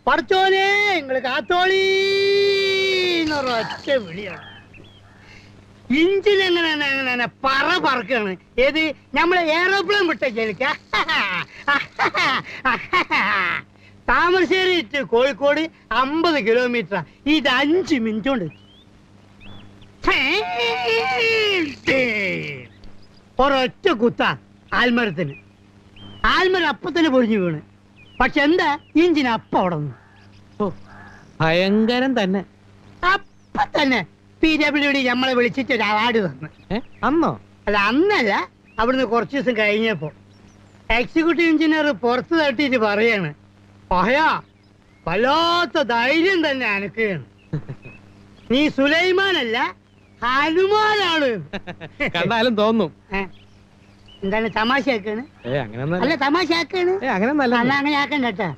പടച്ചോനെ നിങ്ങള് കാത്തോളീന്നൊരൊറ്റ വിളിയാണ്. ഇഞ്ചിനെങ്ങനെ പറക്കാണ്. ഏത് നമ്മളെ എയറോപ്ലെയിൻ വിട്ടേക്ക. Thamarassery to Kozhikode 50 kilometre. ഇത് 5 മിനിറ്റ് കൊണ്ട്. ഒരൊറ്റ കുത്ത ആൽമരത്തിന്. ആൽമരം അപ്പത്തന്നെ പൊരിഞ്ഞു വീണ്. പക്ഷെ എന്താ ഇഞ്ചിന് അപ്പ അവിടെ നിന്ന് ഭയങ്കരം തന്നെ. അപ്പ തന്നെ PWD നമ്മളെ വിളിച്ചിട്ട് ഒരു അവാർഡ് തന്നു. അന്നോ? അല്ല, അന്നല്ല, അവിടുന്ന് കുറച്ചു ദിവസം കഴിഞ്ഞപ്പോ എക്സിക്യൂട്ടീവ് എഞ്ചിനീയർ പുറത്ത് തട്ടിട്ട് പറയാണ്, പഹയാ വല്ലാത്ത ധൈര്യം തന്നെ അനക്കാണ്. നീ സുലൈമാനല്ല ഹനുമാനാണ്. കണ്ടാലും തോന്നും. എന്താണ് തമാശ ആക്കാണ്? അല്ല, തമാശ ആക്കാണ്. അങ്ങനെ അങ്ങനെ ആക്കണ്ട കേട്ടാ.